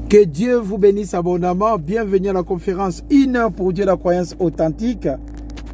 Que Dieu vous bénisse abondamment. Bienvenue à la conférence 1 heure pour Dieu, la croyance authentique.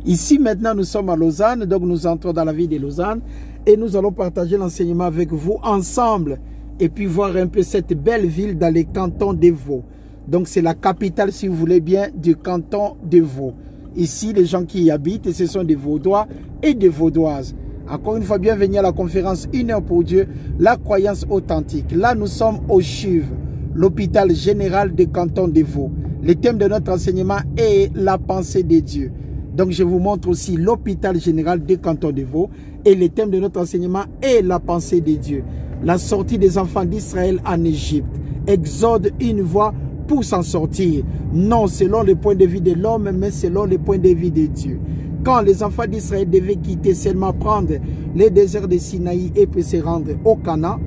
Ici maintenant nous sommes à Lausanne, donc nous entrons dans la ville de Lausanne et nous allons partager l'enseignement avec vous ensemble et puis voir un peu cette belle ville dans les cantons des Vaud. Donc c'est la capitale, si vous voulez bien, du canton des Vaud. Ici les gens qui y habitent, ce sont des Vaudois et des Vaudoises. Encore une fois, bienvenue à la conférence 1 heure pour Dieu, la croyance authentique. Là nous sommes au CHUV, l'hôpital général des cantons des Vaud. Le thème de notre enseignement est la pensée de Dieu. Donc je vous montre aussi l'hôpital général des cantons des Vaud. Et le thème de notre enseignement est la pensée de Dieu. La sortie des enfants d'Israël en Égypte. Exode, une voie pour s'en sortir. Non selon le point de vue de l'homme, mais selon le point de vue de Dieu. Quand les enfants d'Israël devaient quitter, seulement prendre les déserts de Sinaï et puis se rendre au Canaan,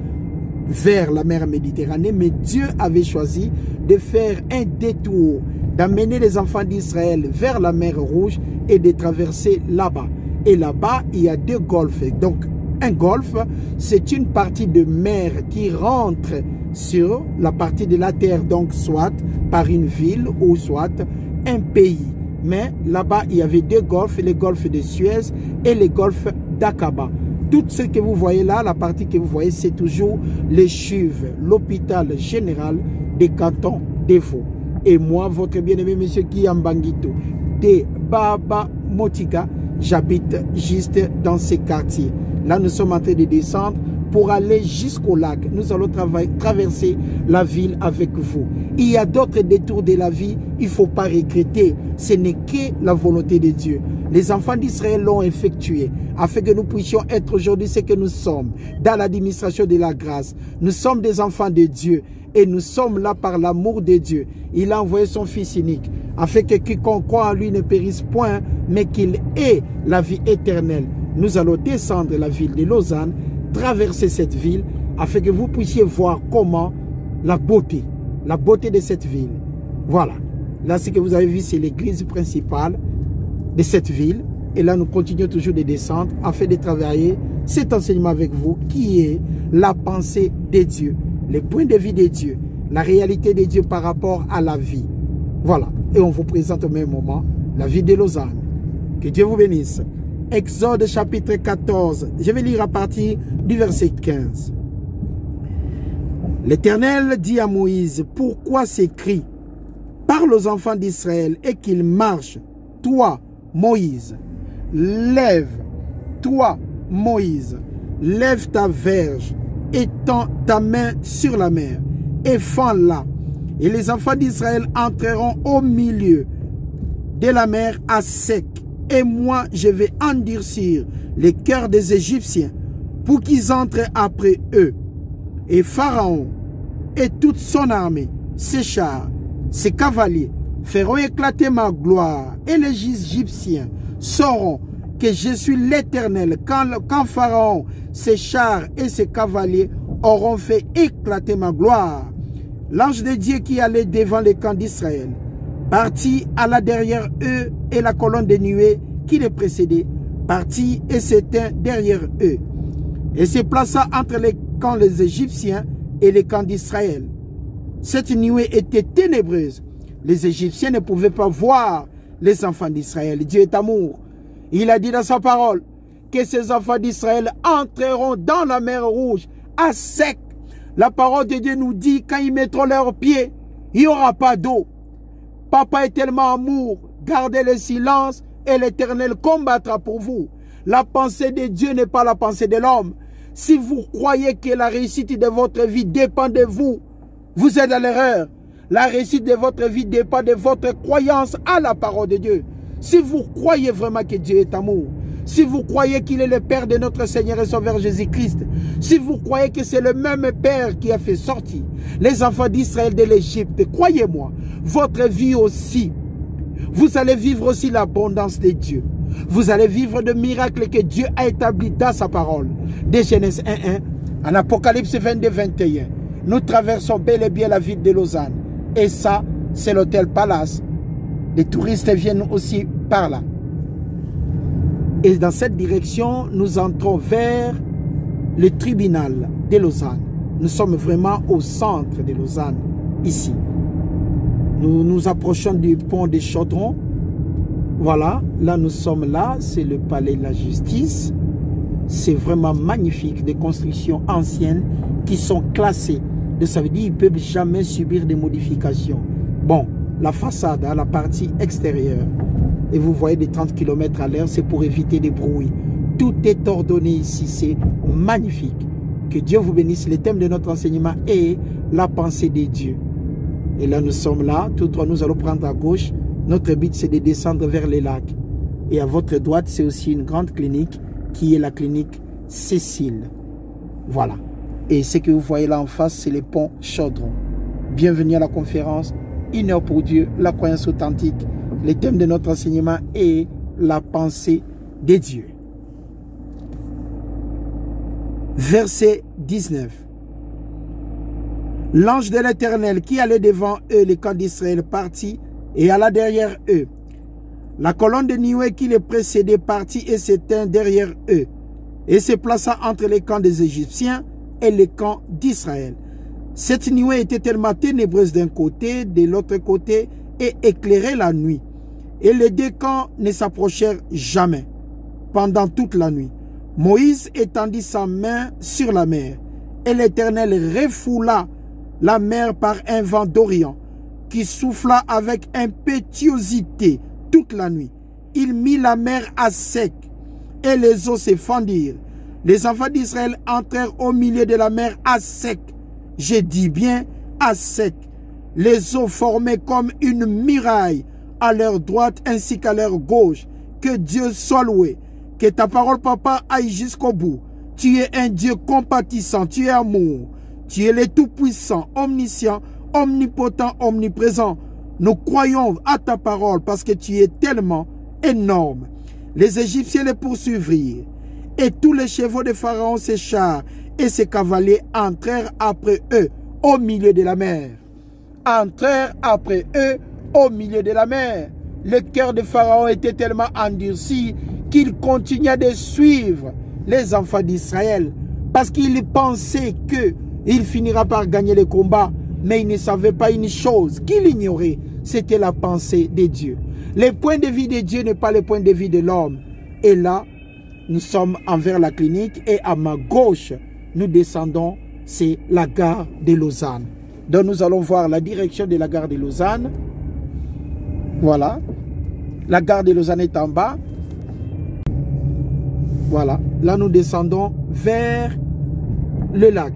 vers la mer Méditerranée, mais Dieu avait choisi de faire un détour, d'amener les enfants d'Israël vers la mer Rouge et de traverser là-bas. Et là-bas, il y a deux golfes. Donc, un golfe, c'est une partie de mer qui rentre sur la partie de la terre, donc soit par une ville ou soit un pays. Mais là-bas, il y avait deux golfes, le golfe de Suez et le golfe d'Aqaba. Tout ce que vous voyez là, la partie que vous voyez, c'est toujours le CHUV, l'hôpital général des cantons des Vaud. Et moi, votre bien-aimé monsieur Guillaume Banguito, de Baba Motika, j'habite juste dans ces quartiers. Là, nous sommes en train de descendre pour aller jusqu'au lac. Nous allons traverser la ville avec vous. Il y a d'autres détours de la vie, il ne faut pas regretter. Ce n'est que la volonté de Dieu. Les enfants d'Israël l'ont effectué afin que nous puissions être aujourd'hui ce que nous sommes dans l'administration de la grâce. Nous sommes des enfants de Dieu et nous sommes là par l'amour de Dieu. Il a envoyé son Fils unique afin que quiconque croit en lui ne périsse point, mais qu'il ait la vie éternelle. Nous allons descendre la ville de Lausanne, traverser cette ville afin que vous puissiez voir comment la beauté de cette ville. Voilà. Là, ce que vous avez vu, c'est l'église principale de cette ville. Et là, nous continuons toujours de descendre afin de travailler cet enseignement avec vous qui est la pensée de Dieu, les points de vue de Dieu, la réalité de Dieu par rapport à la vie. Voilà. Et on vous présente au même moment la ville de Lausanne. Que Dieu vous bénisse. Exode chapitre 14. Je vais lire à partir du verset 15. L'Éternel dit à Moïse, pourquoi ces cris? Parle aux enfants d'Israël et qu'ils marchent. Toi, Moïse, lève, toi, Moïse, lève ta verge et tends ta main sur la mer et fends-la. Et les enfants d'Israël entreront au milieu de la mer à sec. Et moi, je vais endurcir les cœurs des Égyptiens pour qu'ils entrent après eux. Et Pharaon et toute son armée, ses chars, ses cavaliers, feront éclater ma gloire. Et les Égyptiens sauront que je suis l'Éternel quand Pharaon, ses chars et ses cavaliers auront fait éclater ma gloire. L'ange de Dieu qui allait devant les camps d'Israël partit à la derrière eux et la colonne de nuée qui les précédait partit et s'éteint derrière eux et se plaça entre les camps des Égyptiens et les camps d'Israël. Cette nuée était ténébreuse. Les Égyptiens ne pouvaient pas voir les enfants d'Israël. Dieu est amour. Il a dit dans sa parole que ces enfants d'Israël entreront dans la mer Rouge à sec. La parole de Dieu nous dit quand ils mettront leurs pieds, il n'y aura pas d'eau. Papa est tellement amour, gardez le silence et l'Éternel combattra pour vous. La pensée de Dieu n'est pas la pensée de l'homme. Si vous croyez que la réussite de votre vie dépend de vous, vous êtes dans l'erreur. La réussite de votre vie dépend de votre croyance à la parole de Dieu. Si vous croyez vraiment que Dieu est amour, si vous croyez qu'il est le Père de notre Seigneur et Sauveur Jésus-Christ, si vous croyez que c'est le même Père qui a fait sortir les enfants d'Israël de l'Égypte, croyez-moi, votre vie aussi, vous allez vivre aussi l'abondance de Dieu. Vous allez vivre de miracles que Dieu a établis dans sa parole. De Genèse 1.1 en Apocalypse 22.21, nous traversons bel et bien la ville de Lausanne. Et ça, c'est l'hôtel Palace. Les touristes viennent aussi par là. Et dans cette direction, nous entrons vers le tribunal de Lausanne. Nous sommes vraiment au centre de Lausanne. ici. Nous nous approchons du pont des Chaudrons. Voilà, là nous sommes là, c'est le palais de la justice. C'est vraiment magnifique, des constructions anciennes qui sont classées. Ça veut dire qu'ils ne peuvent jamais subir des modifications. Bon, la façade, hein, la partie extérieure. Et vous voyez des 30 km à l'heure, c'est pour éviter des bruits. Tout est ordonné ici, c'est magnifique. Que Dieu vous bénisse. Le thème de notre enseignement est la pensée des dieux. Et là, nous sommes là, tous trois, nous allons prendre à gauche. Notre but, c'est de descendre vers les lacs. Et à votre droite, c'est aussi une grande clinique qui est la clinique Cécile. Voilà. Et ce que vous voyez là en face, c'est le pont Chaudron. Bienvenue à la conférence Une heure pour Dieu, la croyance authentique. Le thème de notre enseignement est la pensée des dieux. Verset 19. L'ange de l'Éternel qui allait devant eux, les camps d'Israël, partit et alla derrière eux. La colonne de nuée qui les précédait partit et s'éteint derrière eux, et se plaça entre les camps des Égyptiens et les camps d'Israël. Cette nuée était tellement ténébreuse d'un côté, de l'autre côté, et éclairait la nuit. Et les deux camps ne s'approchèrent jamais, pendant toute la nuit. Moïse étendit sa main sur la mer, et l'Éternel refoula la mer par un vent d'Orient, qui souffla avec impétuosité toute la nuit. Il mit la mer à sec, et les eaux se fendirent. Les enfants d'Israël entrèrent au milieu de la mer à sec. Je dis bien à sec. Les eaux formaient comme une muraille à leur droite ainsi qu'à leur gauche. Que Dieu soit loué. Que ta parole, papa, aille jusqu'au bout. Tu es un Dieu compatissant, tu es amour. Tu es le Tout-Puissant, omniscient, omnipotent, omniprésent. Nous croyons à ta parole parce que tu es tellement énorme. Les Égyptiens les poursuivirent. Et tous les chevaux de Pharaon, ses chars et ses cavaliers entrèrent après eux au milieu de la mer. Entrèrent après eux au milieu de la mer. Le cœur de Pharaon était tellement endurci qu'il continua de suivre les enfants d'Israël parce qu'il pensait qu'il finira par gagner le combat. Mais il ne savait pas une chose qu'il ignorait, c'était la pensée de Dieu. Le point de vue de Dieu n'est pas le point de vue de l'homme. Et là, nous sommes envers la clinique et à ma gauche, nous descendons, c'est la gare de Lausanne. Donc nous allons voir la direction de la gare de Lausanne. Voilà. La gare de Lausanne est en bas. Voilà. Là, nous descendons vers le lac.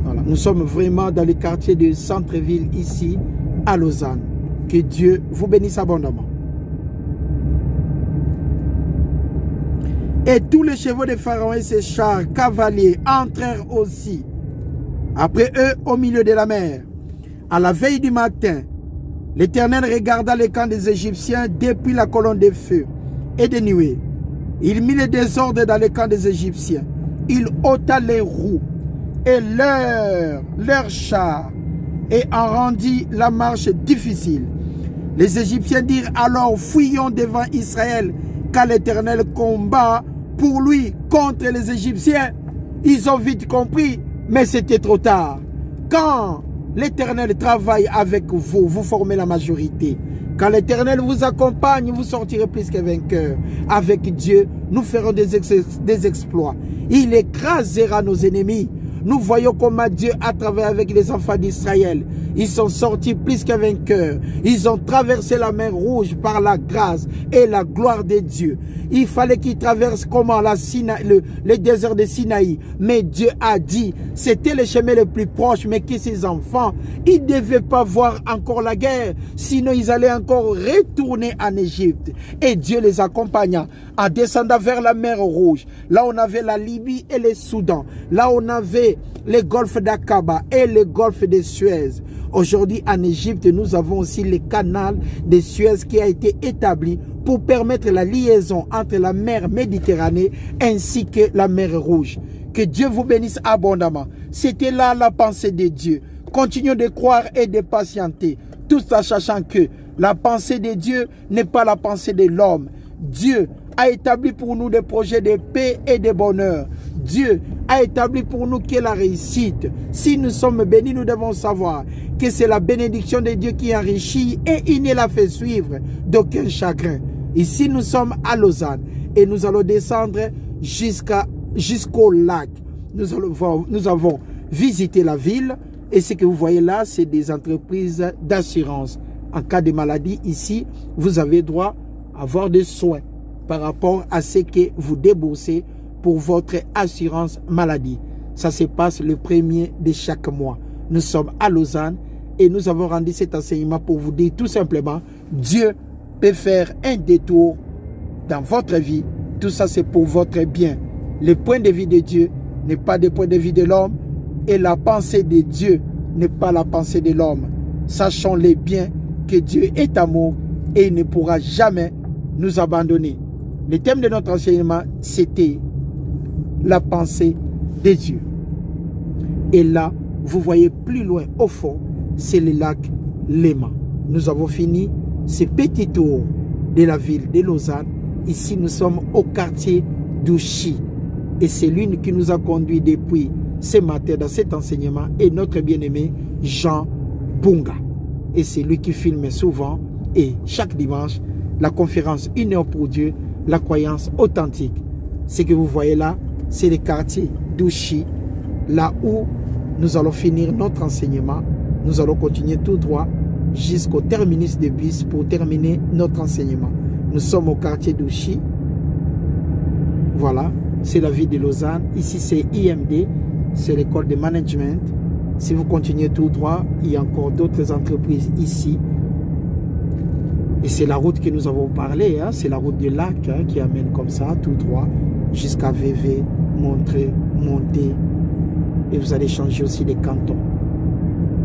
Voilà. Nous sommes vraiment dans le quartier de centre-ville ici à Lausanne. Que Dieu vous bénisse abondamment. Et tous les chevaux de Pharaon et ses chars cavaliers entrèrent aussi après eux au milieu de la mer. À la veille du matin, l'Éternel regarda les camps des Égyptiens depuis la colonne de feu et de nuée. Il mit le désordre dans les camps des Égyptiens. Il ôta les roues et leurs chars et en rendit la marche difficile. Les Égyptiens dirent alors, fuyons devant Israël, car l'Éternel combat pour lui contre les Égyptiens. Ils ont vite compris, mais c'était trop tard. Quand l'Éternel travaille avec vous, vous formez la majorité. Quand l'Éternel vous accompagne, vous sortirez plus que vainqueur. Avec Dieu, nous ferons des exploits. Il écrasera nos ennemis. Nous voyons comment Dieu a travaillé avec les enfants d'Israël. Ils sont sortis plus que vainqueurs. Ils ont traversé la mer Rouge par la grâce et la gloire de Dieu. Il fallait qu'ils traversent comment le désert de Sinaï. Mais Dieu a dit, c'était le chemin le plus proche, mais que ces enfants, ils ne devaient pas voir encore la guerre. Sinon, ils allaient encore retourner en Égypte. Et Dieu les accompagna en descendant vers la mer Rouge. Là, on avait la Libye et le Soudan. Là, on avait le golfe d'Aqaba et le golfe de Suez. Aujourd'hui, en Égypte, nous avons aussi le canal de Suez qui a été établi pour permettre la liaison entre la mer Méditerranée ainsi que la mer Rouge. Que Dieu vous bénisse abondamment. C'était là la pensée de Dieu. Continuons de croire et de patienter, tout en sachant que la pensée de Dieu n'est pas la pensée de l'homme. Dieu a établi pour nous des projets de paix et de bonheur. Dieu a établi pour nous qu'est la réussite. Si nous sommes bénis, nous devons savoir que c'est la bénédiction de Dieu qui enrichit et il ne la fait suivre d'aucun chagrin. Ici, nous sommes à Lausanne et nous allons descendre jusqu'au lac. Nous avons visité la ville et ce que vous voyez là, c'est des entreprises d'assurance. En cas de maladie, ici, vous avez droit à avoir des soins par rapport à ce que vous déboursez pour votre assurance maladie. Ça se passe le 1er de chaque mois. Nous sommes à Lausanne et nous avons rendu cet enseignement pour vous dire tout simplement, Dieu peut faire un détour dans votre vie. Tout ça, c'est pour votre bien. Le point de vue de Dieu n'est pas le point de vue de l'homme et la pensée de Dieu n'est pas la pensée de l'homme. Sachons-le bien que Dieu est amour et il ne pourra jamais nous abandonner. Le thème de notre enseignement, c'était la pensée de Dieu. Et là, vous voyez plus loin au fond, c'est le lac Léman. Nous avons fini ce petit tour de la ville de Lausanne. Ici, nous sommes au quartier d'Ouchy. Et c'est lui qui nous a conduits depuis ce matin dans cet enseignement. Et notre bien-aimé Jean Bunga. Et c'est lui qui filme souvent. Et chaque dimanche, la conférence Une heure pour Dieu, la croyance authentique. Ce que vous voyez là, c'est le quartier d'Ouchy. Là où nous allons finir notre enseignement. Nous allons continuer tout droit jusqu'au terminus de bus pour terminer notre enseignement. Nous sommes au quartier d'Ouchy. Voilà, c'est la ville de Lausanne. Ici, c'est IMD, c'est l'école de management. Si vous continuez tout droit, il y a encore d'autres entreprises ici. Et c'est la route que nous avons parlé, hein? C'est la route du lac hein, qui amène comme ça, tout droit, jusqu'à VV, Montreux, Monté. Et vous allez changer aussi les cantons.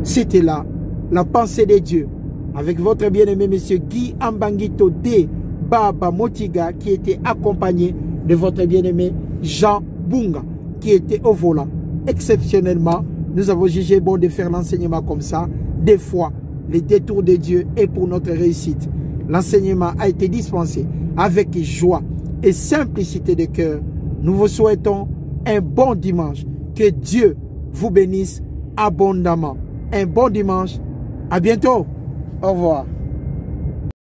C'était là, la pensée de Dieu, avec votre bien-aimé monsieur Guy Ambangito de Baba Motiga, qui était accompagné de votre bien-aimé Jean Bunga, qui était au volant. Exceptionnellement, nous avons jugé bon de faire l'enseignement comme ça. Des fois, le détour de Dieu est pour notre réussite. L'enseignement a été dispensé avec joie et simplicité de cœur. Nous vous souhaitons un bon dimanche. Que Dieu vous bénisse abondamment. Un bon dimanche. À bientôt. Au revoir.